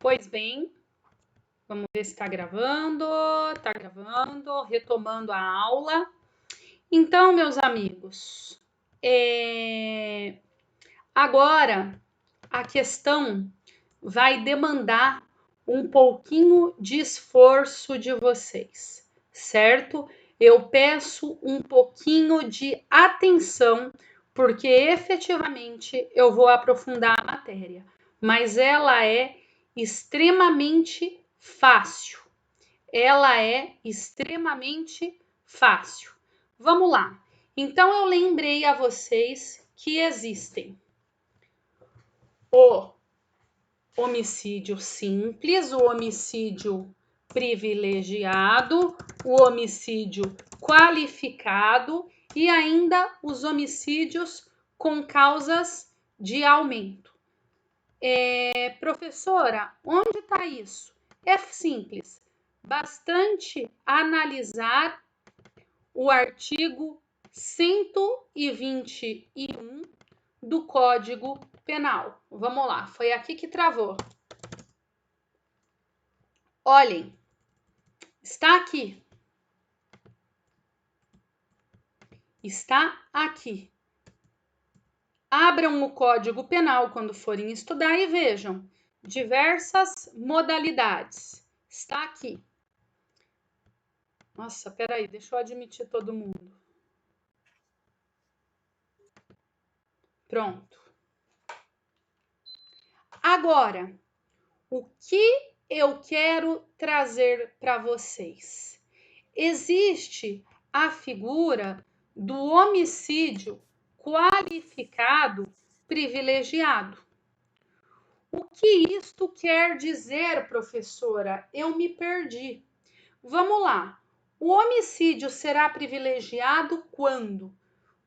Pois bem, vamos ver se está gravando. Está gravando, retomando a aula. Então, meus amigos, agora a questão vai demandar um pouquinho de esforço de vocês, certo? Eu peço um pouquinho de atenção, porque efetivamente eu vou aprofundar a matéria, mas ela é extremamente fácil. Ela é extremamente fácil. Vamos lá. Então, eu lembrei a vocês que existem o homicídio simples, o homicídio privilegiado, o homicídio qualificado e ainda os homicídios com causas de aumento. Professora, onde está isso? É simples. Bastante analisar o artigo 121 do Código Penal. Vamos lá, foi aqui que travou. Olhem, está aqui. Está aqui. Abram o Código Penal quando forem estudar e vejam diversas modalidades. Está aqui. Nossa, peraí, deixa eu admitir todo mundo. Pronto. Agora, o que eu quero trazer para vocês? Existe a figura do homicídio qualificado privilegiado. O que isto quer dizer, professora? Eu me perdi. Vamos lá. O homicídio será privilegiado quando?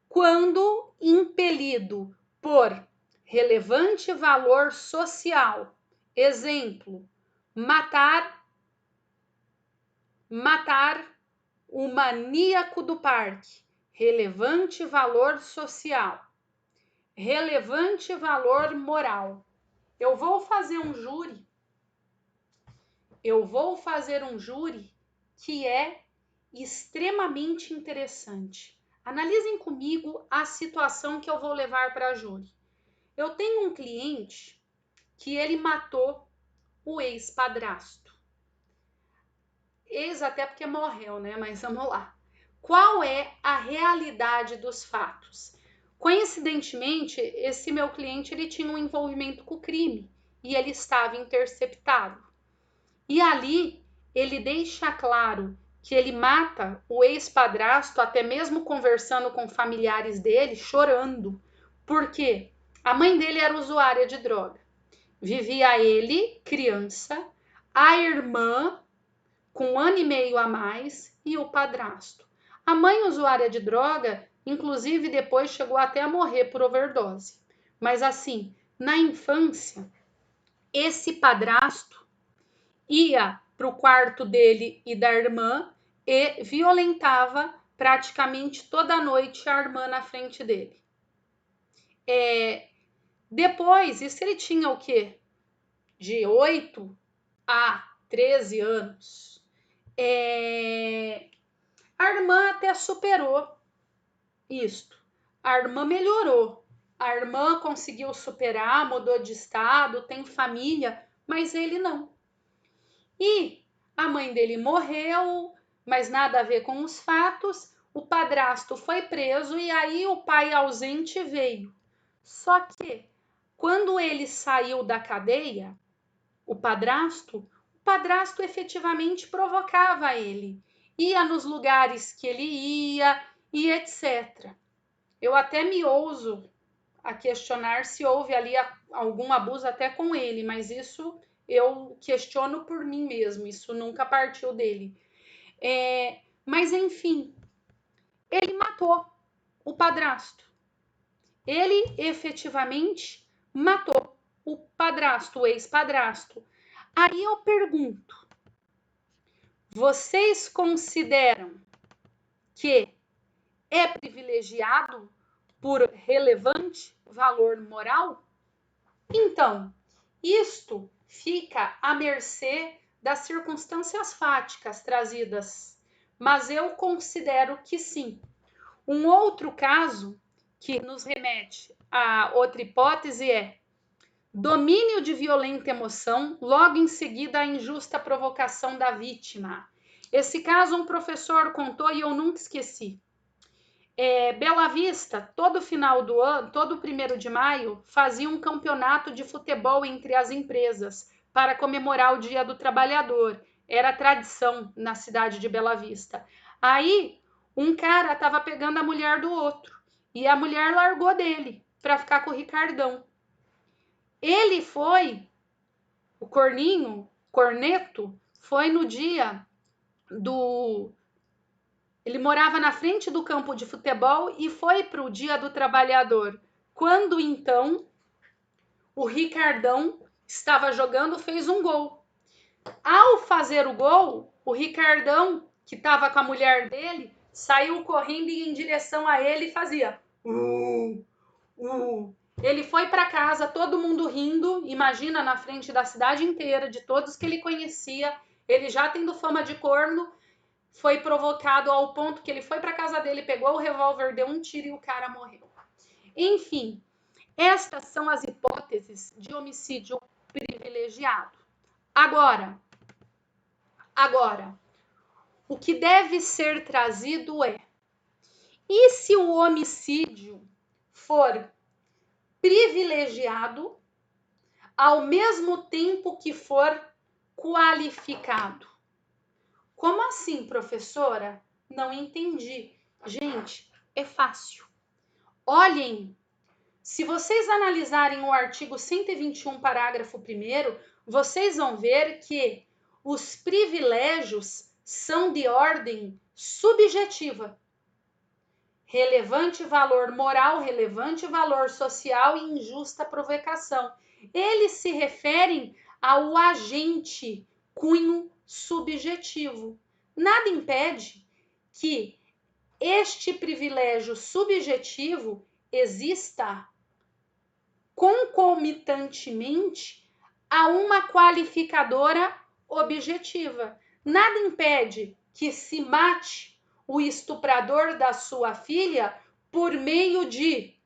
Quando impelido por relevante valor social. Exemplo, matar o maníaco do parque. Relevante valor social. Relevante valor moral. Eu vou fazer um júri que é extremamente interessante. Analisem comigo a situação que eu vou levar para a júri. Eu tenho um cliente que ele matou o ex-padrasto. Ex até porque morreu, né? Mas vamos lá. Qual é a realidade dos fatos? Coincidentemente, esse meu cliente ele tinha um envolvimento com o crime e ele estava interceptado. E ali ele deixa claro que ele mata o ex-padrasto, até mesmo conversando com familiares dele, chorando. Por quê? A mãe dele era usuária de droga. Vivia ele, criança, a irmã, com 1 ano e meio a mais, e o padrasto. A mãe usuária de droga, inclusive depois chegou até a morrer por overdose. Mas assim, na infância, esse padrasto ia para o quarto dele e da irmã e violentava praticamente toda noite a irmã na frente dele. Depois, isso ele tinha o quê? De 8 a 13 anos. A irmã até superou isto. A irmã melhorou. A irmã conseguiu superar, mudou de estado, tem família, mas ele não. E a mãe dele morreu, mas nada a ver com os fatos. O padrasto foi preso e aí o pai ausente veio. Só que quando ele saiu da cadeia, o padrasto efetivamente provocava ele. Ia nos lugares que ele ia e etc. Eu até me ouso a questionar se houve ali algum abuso até com ele, mas isso eu questiono por mim mesmo, isso nunca partiu dele. Mas enfim, ele matou o padrasto. Ele efetivamente matou o padrasto, o ex-padrasto. Aí eu pergunto, vocês consideram que é privilegiado por relevante valor moral? Então, Isto fica à mercê das circunstâncias fáticas trazidas, mas eu considero que sim. Um outro caso que nos remete a outra hipótese é domínio de violenta emoção, logo em seguida a injusta provocação da vítima. Esse caso um professor contou e eu nunca esqueci. Bela Vista, todo final do ano, todo 1º de maio, fazia um campeonato de futebol entre as empresas para comemorar o Dia do Trabalhador. Era tradição na cidade de Bela Vista. Aí, um cara estava pegando a mulher do outro e a mulher largou dele para ficar com o Ricardão. Ele foi, o corneto, foi no dia do... Ele morava na frente do campo de futebol e foi para o Dia do Trabalhador. Quando então o Ricardão estava jogando, fez um gol. Ao fazer o gol, o Ricardão, que estava com a mulher dele, saiu correndo e em direção a ele e fazia Ele foi para casa, todo mundo rindo, imagina, na frente da cidade inteira, de todos que ele conhecia, ele já tendo fama de corno, foi provocado ao ponto que ele foi para casa dele, pegou o revólver, deu um tiro e o cara morreu. Enfim, estas são as hipóteses de homicídio privilegiado. Agora, o que deve ser trazido é: e se o homicídio for privilegiado ao mesmo tempo que for qualificado? Como assim, professora? Não entendi. Gente, é fácil. Olhem, se vocês analisarem o artigo 121, parágrafo 1º, vocês vão ver que os privilégios são de ordem subjetiva. Relevante valor moral, relevante valor social e injusta provocação. Eles se referem ao agente cunho subjetivo. Nada impede que este privilégio subjetivo exista concomitantemente a uma qualificadora objetiva. Nada impede que se mate o estuprador da sua filha por meio de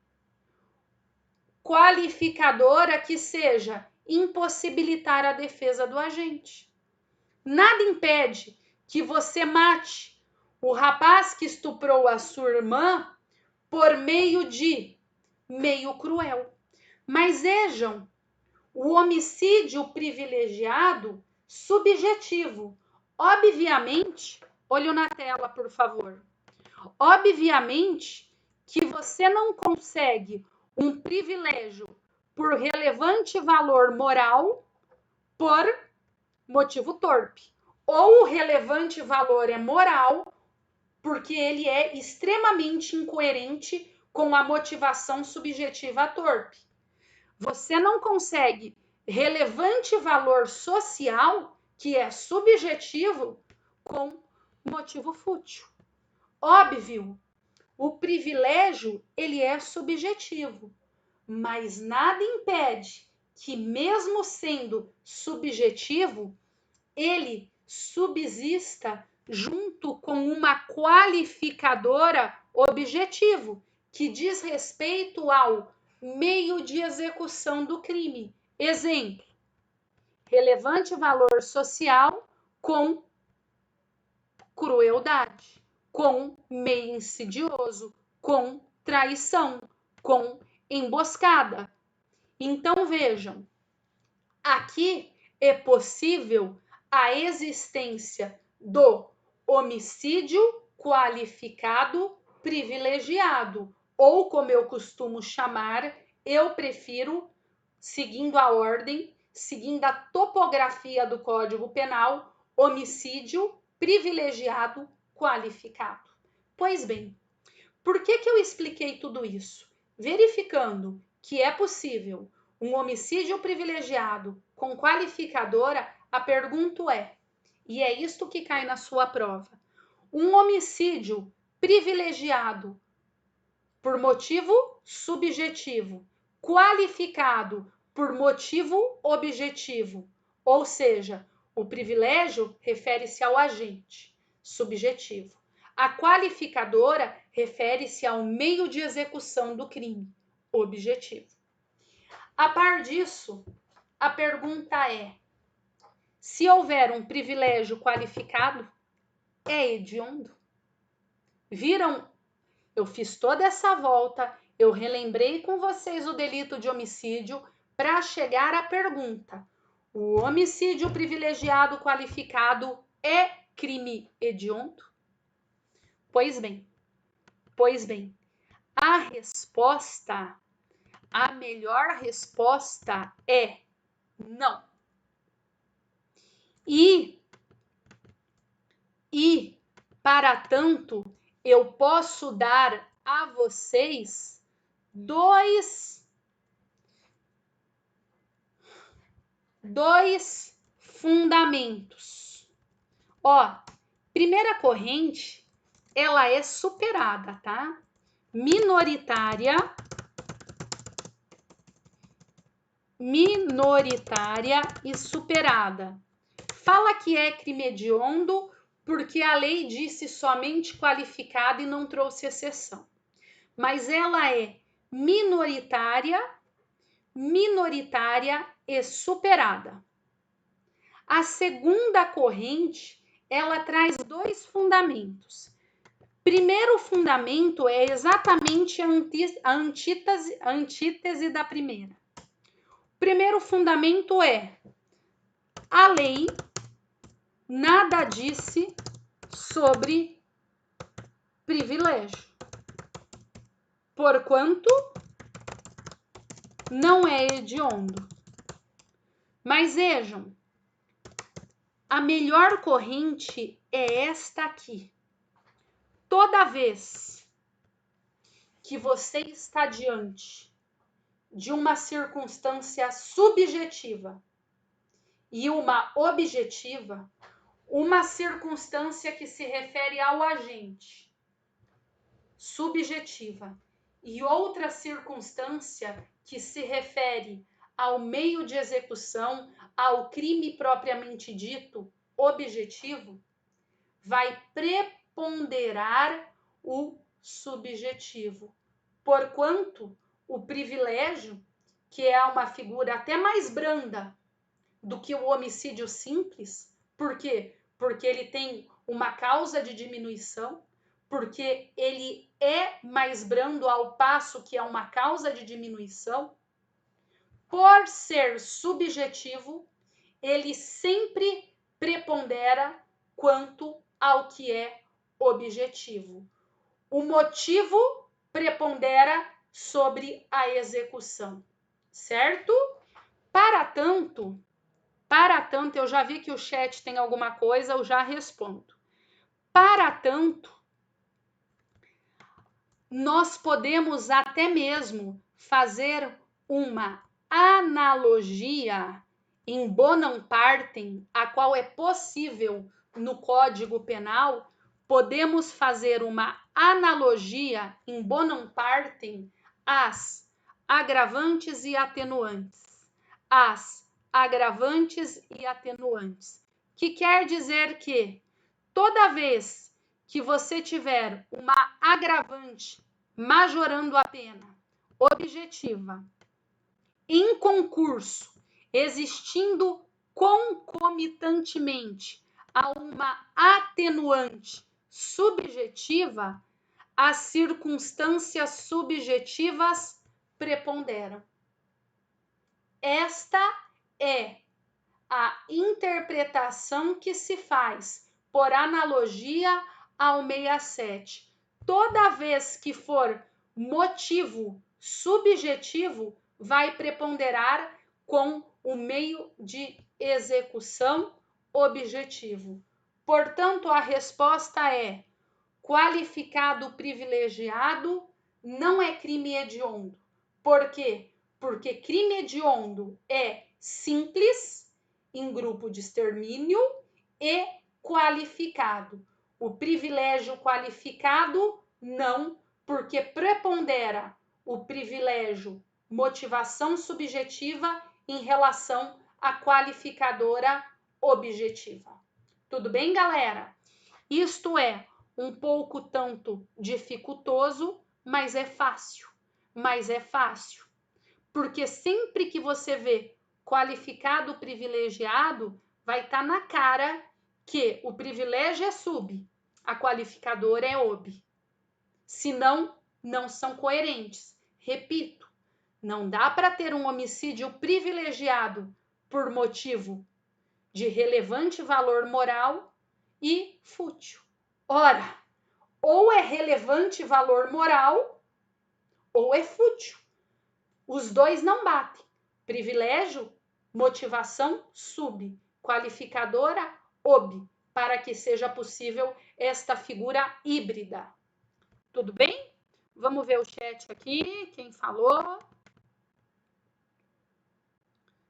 qualificadora que seja impossibilitar a defesa do agente. Nada impede que você mate o rapaz que estuprou a sua irmã por meio de meio cruel. Mas vejam, o homicídio privilegiado subjetivo. Obviamente, olho na tela, por favor. Obviamente que você não consegue um privilégio por relevante valor moral por motivo torpe. Ou o relevante valor é moral porque ele é extremamente incoerente com a motivação subjetiva torpe. Você não consegue relevante valor social, que é subjetivo, com motivo fútil. Óbvio, o privilégio ele é subjetivo, mas nada impede que, mesmo sendo subjetivo, ele subsista junto com uma qualificadora objetivo, que diz respeito ao meio de execução do crime. Exemplo: relevante valor social com crueldade, com meio insidioso, com traição, com emboscada. Então vejam, aqui é possível a existência do homicídio qualificado privilegiado, ou como eu costumo chamar, eu prefiro, seguindo a ordem, seguindo a topografia do Código Penal, homicídio privilegiado qualificado. Pois bem, por que eu expliquei tudo isso? Verificando que é possível um homicídio privilegiado com qualificadora, a pergunta é, e é isto que cai na sua prova: um homicídio privilegiado por motivo subjetivo, qualificado por motivo objetivo, ou seja, o privilégio refere-se ao agente subjetivo. A qualificadora refere-se ao meio de execução do crime objetivo. A par disso, a pergunta é: se houver um privilégio qualificado, é hediondo? Viram? Eu fiz toda essa volta, eu relembrei com vocês o delito de homicídio para chegar à pergunta: o homicídio privilegiado qualificado é crime hediondo? Pois bem, a resposta, a melhor resposta é não. E para tanto, eu posso dar a vocês dois fundamentos. Ó, primeira corrente, ela é superada, tá? Minoritária e superada. Fala que é crime hediondo porque a lei disse somente qualificada e não trouxe exceção. Mas ela é minoritária e superada. A segunda corrente, ela traz dois fundamentos. Primeiro fundamento é exatamente a antítese da primeira. O primeiro fundamento é: a lei nada disse sobre privilégio, porquanto não é hediondo. Mas vejam, a melhor corrente é esta aqui. Toda vez que você está diante de uma circunstância subjetiva e uma objetiva, uma circunstância que se refere ao agente, subjetiva, e outra circunstância que se refere ao meio de execução, ao crime propriamente dito, objetivo, vai preponderar o subjetivo, porquanto o privilégio, que é uma figura até mais branda do que o homicídio simples, por quê? Porque ele tem uma causa de diminuição, porque ele é mais brando ao passo que é uma causa de diminuição, por ser subjetivo, ele sempre prepondera quanto ao que é objetivo. O motivo prepondera sobre a execução, certo? Para tanto, eu já vi que o chat tem alguma coisa, eu já respondo. Para tanto, nós podemos até mesmo fazer uma analogia em bonam partem, a qual é possível no Código Penal, podemos fazer uma analogia em bonam partem às agravantes e atenuantes. As agravantes e atenuantes, que quer dizer que toda vez que você tiver uma agravante majorando a pena objetiva em concurso, existindo concomitantemente a uma atenuante subjetiva, as circunstâncias subjetivas preponderam. Esta é a interpretação que se faz por analogia ao 67. Toda vez que for motivo subjetivo, vai preponderar com o meio de execução objetivo. Portanto, a resposta é: qualificado privilegiado não é crime hediondo. Por quê? Porque crime hediondo é simples, em grupo de extermínio, e qualificado. O privilégio qualificado, não, porque prepondera o privilégio motivação subjetiva em relação à qualificadora objetiva. Tudo bem, galera? Isto é um pouco tanto dificultoso, mas é fácil. Porque sempre que você vê qualificado privilegiado, vai estar na cara que o privilégio é sub, a qualificadora é ob. Senão, não são coerentes. Repito, não dá para ter um homicídio privilegiado por motivo de relevante valor moral e fútil. Ora, ou é relevante valor moral ou é fútil. Os dois não batem. Privilégio, motivação sub, qualificadora ob, para que seja possível esta figura híbrida. Tudo bem? Vamos ver o chat aqui, quem falou.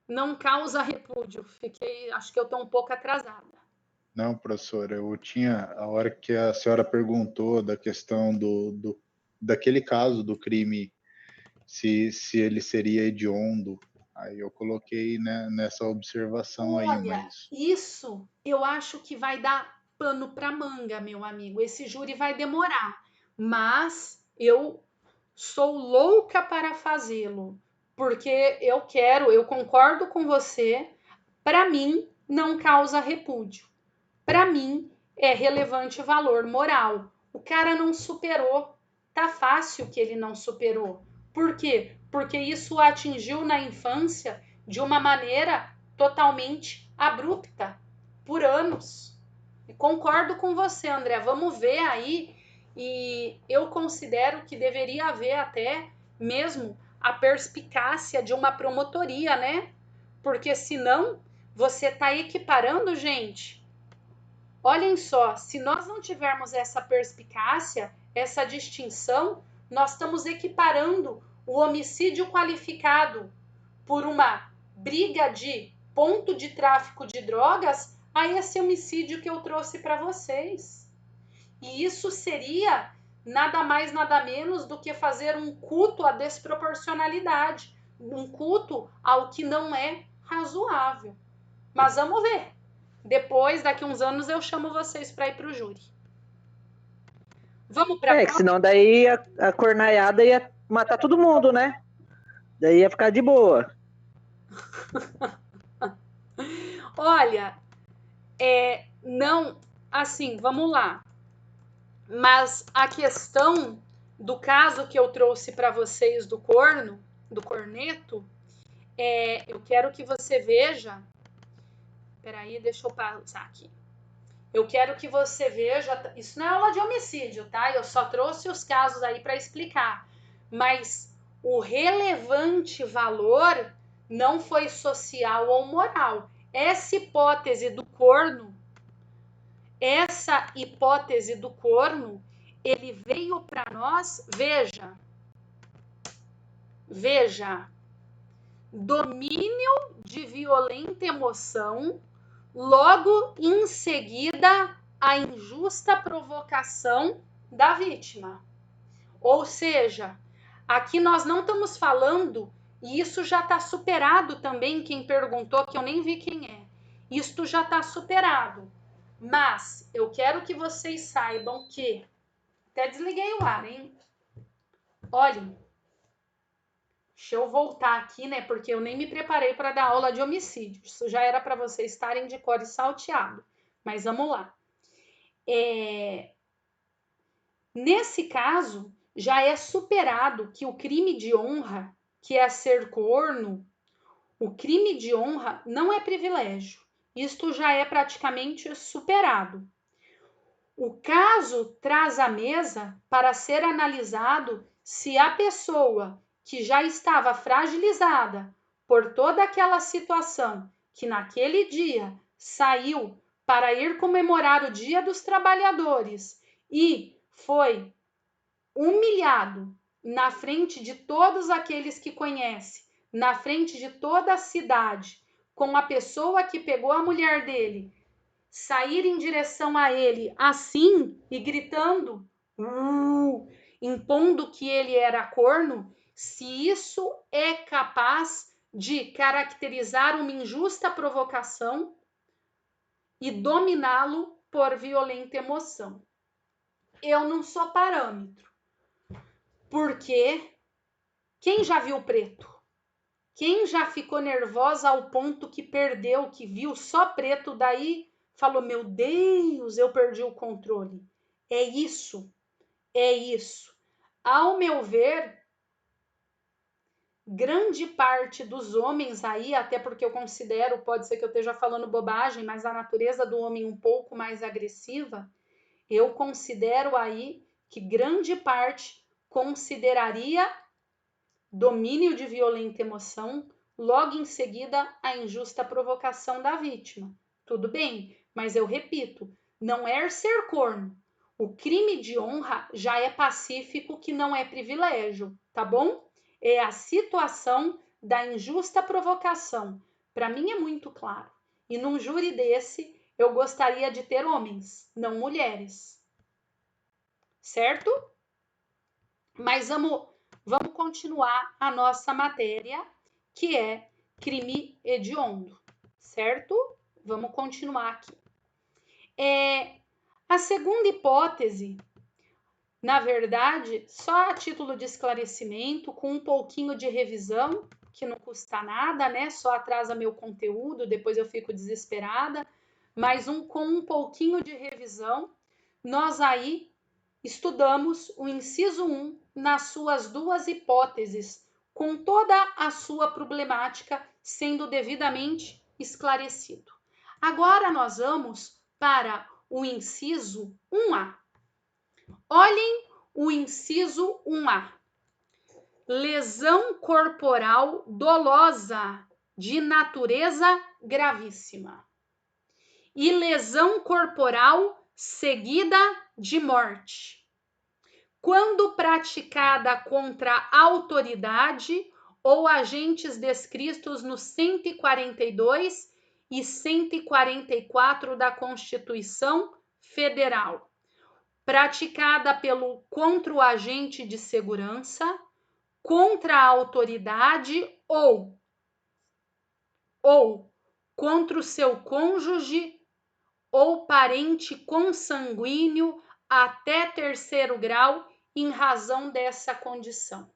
Não causa repúdio. Acho que eu estou um pouco atrasada. Não, professora, eu tinha, a hora que a senhora perguntou da questão daquele caso do crime, se ele seria hediondo, aí eu coloquei, né, nessa observação. Olha, aí, mas... Isso eu acho que vai dar pano para manga, meu amigo. Esse júri vai demorar, mas eu sou louca para fazê-lo, porque eu concordo com você, para mim não causa repúdio. Para mim é relevante valor moral. O cara não superou, tá fácil que ele não superou. Por quê? Porque isso o atingiu na infância de uma maneira totalmente abrupta, por anos. E concordo com você, André. Vamos ver aí, e eu considero que deveria haver até mesmo a perspicácia de uma promotoria, né? Porque senão você está equiparando, gente. Olhem só, se nós não tivermos essa perspicácia, essa distinção, nós estamos equiparando o homicídio qualificado por uma briga de ponto de tráfico de drogas a esse homicídio que eu trouxe para vocês. E isso seria nada mais, nada menos do que fazer um culto à desproporcionalidade, um culto ao que não é razoável. Mas vamos ver. Depois, daqui uns anos, eu chamo vocês para ir para o júri. Vamos para que senão daí a cornaiada ia matar todo mundo, né? Daí ia ficar de boa. Olha, não, assim, vamos lá. Mas a questão do caso que eu trouxe para vocês do corneto, eu quero que você veja. Peraí, deixa eu pausar aqui. Eu quero que você veja. Isso não é aula de homicídio, tá? Eu só trouxe os casos aí para explicar. Mas o relevante valor não foi social ou moral. Essa hipótese do corno, ele veio para nós, veja, domínio de violenta emoção, logo em seguida a injusta provocação da vítima. Ou seja, aqui nós não estamos falando, e isso já está superado também, quem perguntou, que eu nem vi quem é. Isto já está superado. Mas eu quero que vocês saibam que... Até desliguei o ar, hein? Olhem. Deixa eu voltar aqui, né? Porque eu nem me preparei para dar aula de homicídio. Isso já era para vocês estarem de cor e salteado. Mas vamos lá. Nesse caso, já é superado que o crime de honra, que é ser corno, o crime de honra não é privilégio. Isto já é praticamente superado. O caso traz à mesa para ser analisado se a pessoa que já estava fragilizada por toda aquela situação, que naquele dia saiu para ir comemorar o Dia dos Trabalhadores e foi humilhado na frente de todos aqueles que conhece, na frente de toda a cidade, com a pessoa que pegou a mulher dele, sair em direção a ele assim e gritando, impondo que ele era corno, se isso é capaz de caracterizar uma injusta provocação e dominá-lo por violenta emoção. Eu não sou parâmetro, porque quem já viu preto? Quem já ficou nervosa ao ponto que perdeu, que viu só preto, daí falou, meu Deus, eu perdi o controle. É isso, é isso. Ao meu ver, grande parte dos homens aí, até porque eu considero, pode ser que eu esteja falando bobagem, mas a natureza do homem um pouco mais agressiva, eu considero aí que grande parte consideraria domínio de violenta emoção, logo em seguida a injusta provocação da vítima. Tudo bem, mas eu repito, não é ser corno. O crime de honra já é pacífico, que não é privilégio, tá bom? É a situação da injusta provocação. Para mim é muito claro. E num júri desse, eu gostaria de ter homens, não mulheres. Certo? Mas vamos continuar a nossa matéria, que é crime hediondo, certo? Vamos continuar aqui. A segunda hipótese, na verdade, só a título de esclarecimento, com um pouquinho de revisão, que não custa nada, né? Só atrasa meu conteúdo, depois eu fico desesperada, mas com um pouquinho de revisão, nós aí estudamos o inciso 1 nas suas duas hipóteses, com toda a sua problemática sendo devidamente esclarecido. Agora nós vamos para o inciso 1A. Olhem o inciso 1A. Lesão corporal dolosa de natureza gravíssima e lesão corporal seguida de morte, quando praticada contra a autoridade ou agentes descritos no 142 e 144 da Constituição Federal, praticada contra o agente de segurança, contra a autoridade ou contra o seu cônjuge ou parente consanguíneo até terceiro grau em razão dessa condição.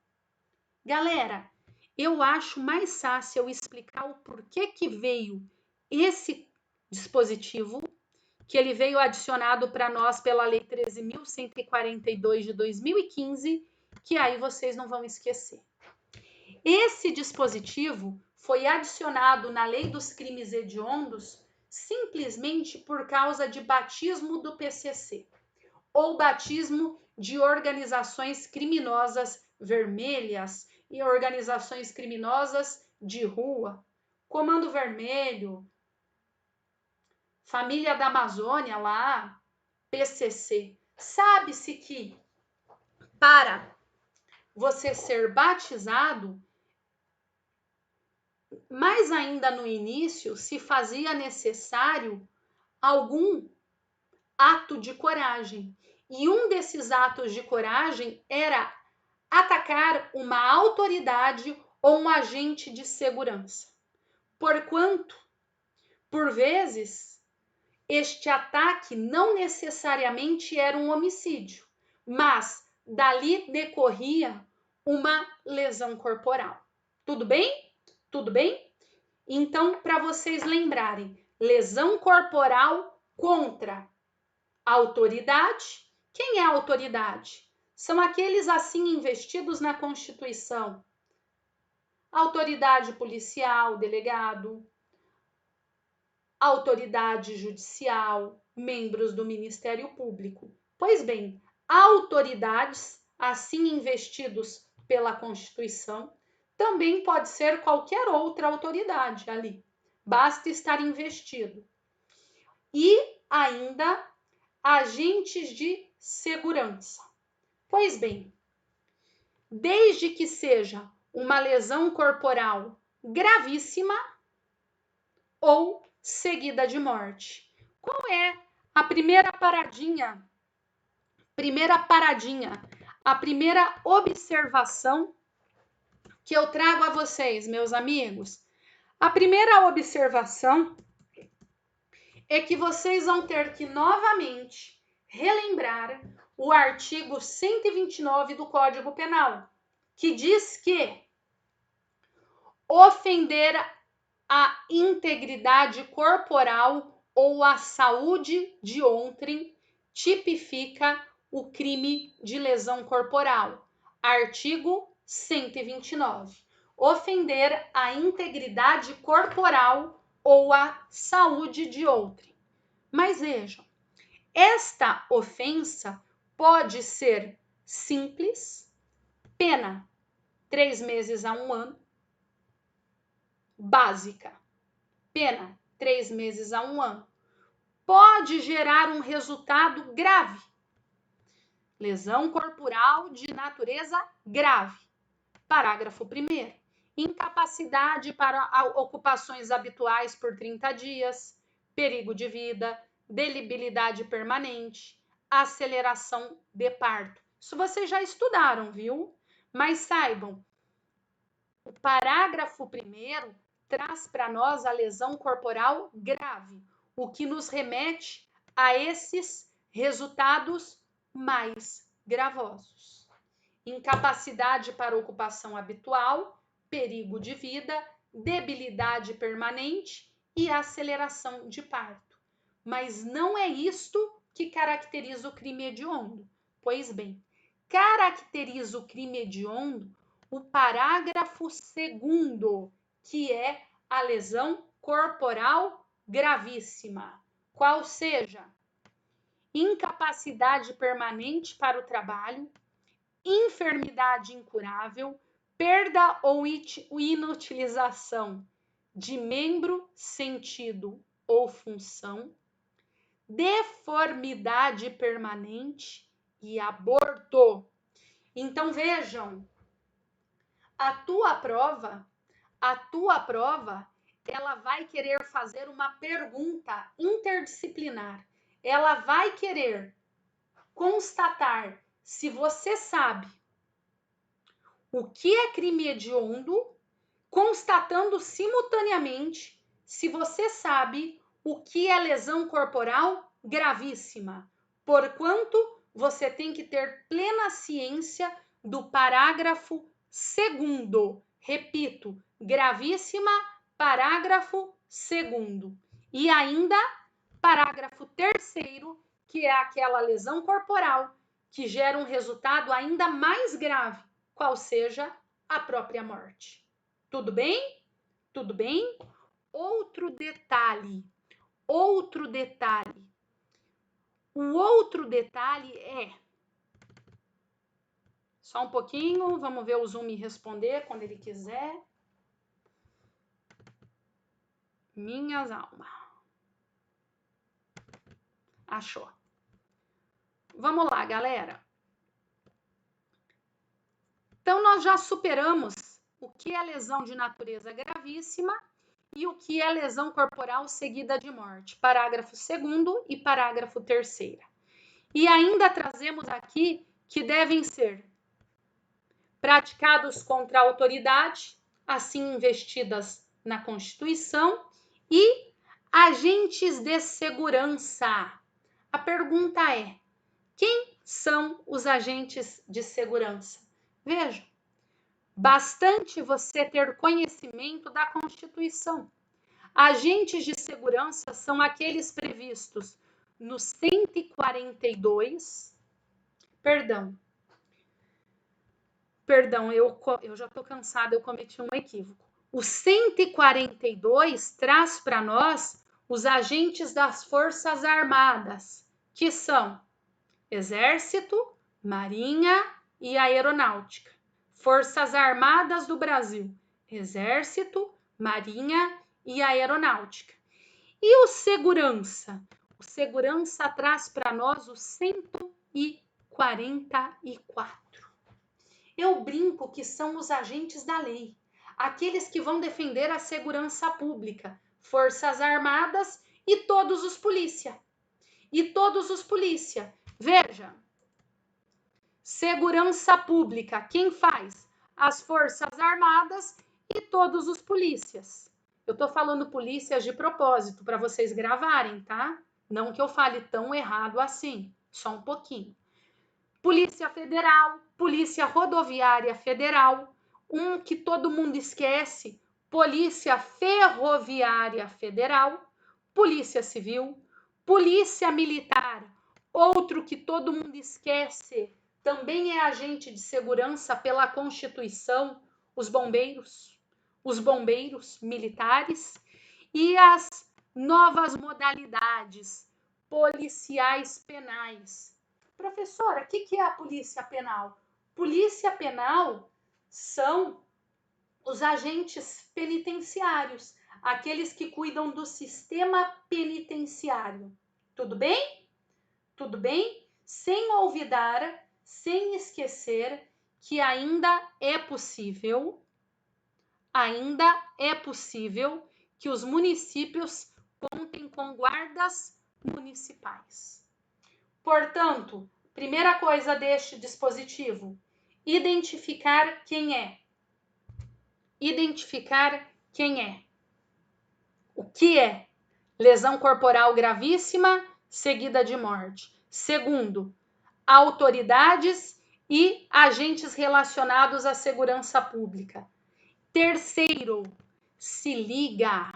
Galera, eu acho mais fácil eu explicar o porquê que veio esse dispositivo, que ele veio adicionado para nós pela Lei 13.142 de 2015, que aí vocês não vão esquecer. Esse dispositivo foi adicionado na Lei dos Crimes Hediondos simplesmente por causa de batismo do PCC, ou batismo de organizações criminosas vermelhas e organizações criminosas de rua, Comando Vermelho, Família da Amazônia lá, PCC. Sabe-se que para você ser batizado, mais ainda no início, se fazia necessário algum ato de coragem. E um desses atos de coragem era atacar uma autoridade ou um agente de segurança. Porquanto, por vezes, este ataque não necessariamente era um homicídio, mas dali decorria uma lesão corporal. Tudo bem? Tudo bem? Então, para vocês lembrarem, lesão corporal contra a autoridade. Quem é a autoridade? São aqueles assim investidos na Constituição. Autoridade policial, delegado, autoridade judicial, membros do Ministério Público. Pois bem, autoridades assim investidos pela Constituição também pode ser qualquer outra autoridade ali. Basta estar investido. E ainda agentes de segurança. Pois bem, desde que seja uma lesão corporal gravíssima ou seguida de morte. Qual é a primeira paradinha? A primeira observação que eu trago a vocês, meus amigos. A primeira observação é que vocês vão ter que novamente relembrar o artigo 129 do Código Penal, que diz que ofender a integridade corporal ou a saúde de outrem tipifica o crime de lesão corporal. Artigo 129. Ofender a integridade corporal ou a saúde de outrem. Mas vejam, esta ofensa pode ser simples, pena 3 meses a 1 ano, básica, pena 3 meses a 1 ano, pode gerar um resultado grave, lesão corporal de natureza grave. Parágrafo 1º, incapacidade para ocupações habituais por 30 dias, perigo de vida, delibilidade permanente, aceleração de parto. Isso vocês já estudaram, viu? Mas saibam, o parágrafo 1º traz para nós a lesão corporal grave, o que nos remete a esses resultados mais gravosos. Incapacidade para ocupação habitual, perigo de vida, debilidade permanente e aceleração de parto. Mas não é isto que caracteriza o crime hediondo. Pois bem, caracteriza o crime hediondo o parágrafo 2º, que é a lesão corporal gravíssima, qual seja incapacidade permanente para o trabalho, enfermidade incurável, perda ou inutilização de membro, sentido ou função, deformidade permanente e aborto. Então vejam, a tua prova, ela vai querer fazer uma pergunta interdisciplinar. Ela vai querer constatar se você sabe o que é crime hediondo, constatando simultaneamente se você sabe o que é lesão corporal gravíssima, porquanto você tem que ter plena ciência do parágrafo 2º. Repito, gravíssima, parágrafo 2º. E ainda, parágrafo 3º, que é aquela lesão corporal que gera um resultado ainda mais grave, qual seja a própria morte. Tudo bem? Tudo bem? Outro detalhe. O outro detalhe é... Só um pouquinho, vamos ver o Zoom me responder quando ele quiser. Minhas almas. Achou. Vamos lá, galera. Então, nós já superamos o que é lesão de natureza gravíssima e o que é lesão corporal seguida de morte. Parágrafo 2º e parágrafo 3º. E ainda trazemos aqui que devem ser praticados contra a autoridade, assim investidas na Constituição, e agentes de segurança. A pergunta é: quem são os agentes de segurança? Vejam, bastante você ter conhecimento da Constituição. Agentes de segurança são aqueles previstos no 142. Perdão, eu já estou cansada, eu cometi um equívoco. O 142 traz para nós os agentes das Forças Armadas, que são Exército, Marinha e Aeronáutica. Forças Armadas do Brasil, Exército, Marinha e Aeronáutica. E o segurança? O segurança traz para nós o 144. Eu brinco que são os agentes da lei, aqueles que vão defender a segurança pública, Forças Armadas e todos os polícia. Veja, segurança pública, quem faz? as Forças Armadas e todos os polícias. Eu estou falando polícias de propósito, para vocês gravarem, tá? Não que eu fale tão errado assim, só um pouquinho. Polícia Federal, Polícia Rodoviária Federal, um que todo mundo esquece, Polícia Ferroviária Federal, Polícia Civil, Polícia Militar, outro que todo mundo esquece, também é agente de segurança pela Constituição, os bombeiros militares e as novas modalidades policiais penais. Professora, o que é a polícia penal? Polícia penal são os agentes penitenciários, aqueles que cuidam do sistema penitenciário. Tudo bem? Tudo bem? Sem olvidar, sem esquecer que ainda é possível que os municípios contem com guardas municipais. Portanto, primeira coisa deste dispositivo, identificar quem é. Identificar quem é. O que é? Lesão corporal gravíssima, seguida de morte. Segundo, autoridades e agentes relacionados à segurança pública. Terceiro, se liga,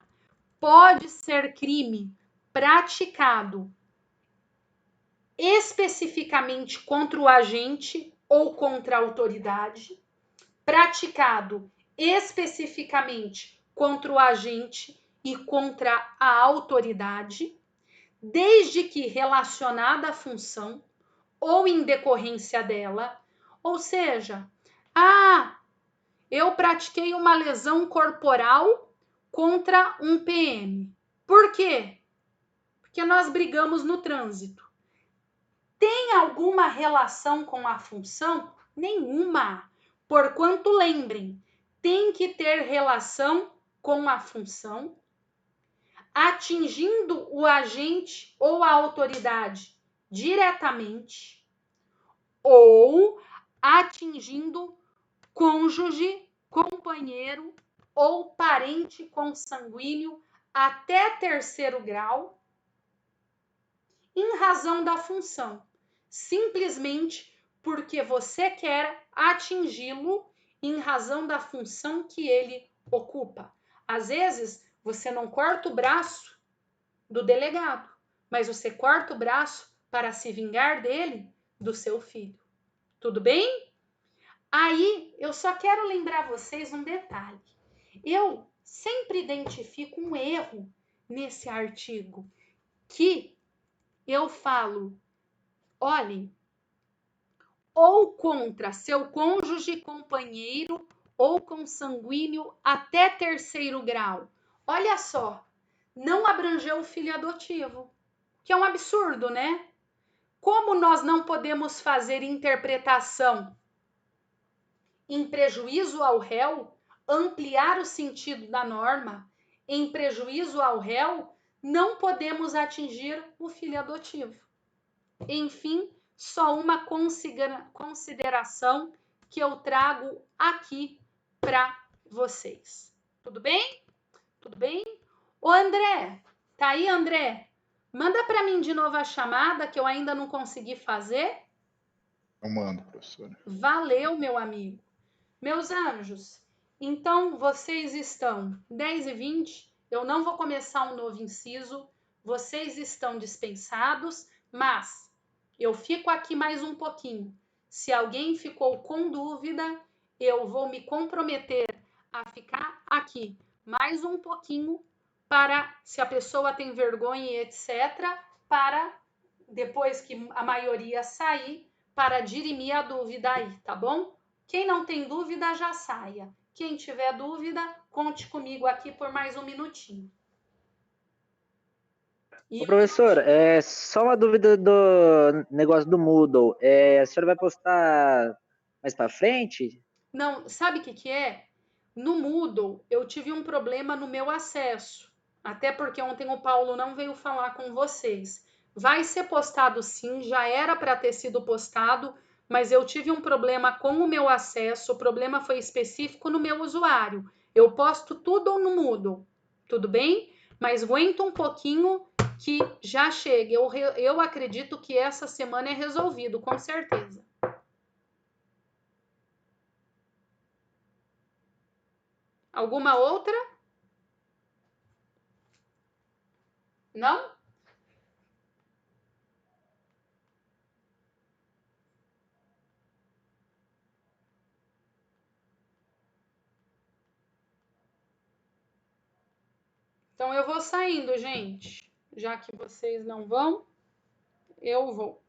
pode ser crime praticado especificamente contra o agente ou contra a autoridade, praticado especificamente contra o agente e contra a autoridade, desde que relacionada à função ou em decorrência dela, ou seja, eu pratiquei uma lesão corporal contra um PM. Por quê? Porque nós brigamos no trânsito. Tem alguma relação com a função? Nenhuma. Porquanto, lembrem, tem que ter relação com a função, atingindo o agente ou a autoridade diretamente, ou atingindo cônjuge, companheiro ou parente consanguíneo até terceiro grau, em razão da função, simplesmente porque você quer atingi-lo em razão da função que ele ocupa. Às vezes, você não corta o braço do delegado, mas você corta o braço para se vingar dele, do seu filho. Tudo bem? Aí, eu só quero lembrar vocês um detalhe. Eu sempre identifico um erro nesse artigo, que eu falo, olhem, ou contra seu cônjuge, companheiro ou consanguíneo até terceiro grau. Olha só, não abrangeu o filho adotivo, que é um absurdo, né? Como nós não podemos fazer interpretação em prejuízo ao réu, ampliar o sentido da norma, em prejuízo ao réu, não podemos atingir o filho adotivo. Enfim, só uma consideração que eu trago aqui para vocês. Tudo bem? Tudo bem? Ô André, tá aí, André? Manda para mim de novo a chamada que eu ainda não consegui fazer. Eu mando, professora. Valeu, meu amigo. Meus anjos, então vocês estão 10h20, eu não vou começar um novo inciso, vocês estão dispensados, mas eu fico aqui mais um pouquinho. Se alguém ficou com dúvida, eu vou me comprometer a ficar aqui mais um pouquinho para, se a pessoa tem vergonha e etc., para, depois que a maioria sair, para dirimir a dúvida aí, tá bom? Quem não tem dúvida, já saia. Quem tiver dúvida, conte comigo aqui por mais um minutinho. Ô, professor, só uma dúvida do negócio do Moodle. A senhora vai postar mais para frente? Não, sabe o que é? No Moodle, eu tive um problema no meu acesso. Até porque ontem o Paulo não veio falar com vocês. Vai ser postado sim, já era para ter sido postado, mas eu tive um problema com o meu acesso, o problema foi específico no meu usuário. Eu posto tudo no Moodle, tudo bem? Mas aguenta um pouquinho que já chega. Eu acredito que essa semana é resolvido, com certeza. Alguma outra? Não? Então eu vou saindo, gente. Já que vocês não vão, eu vou.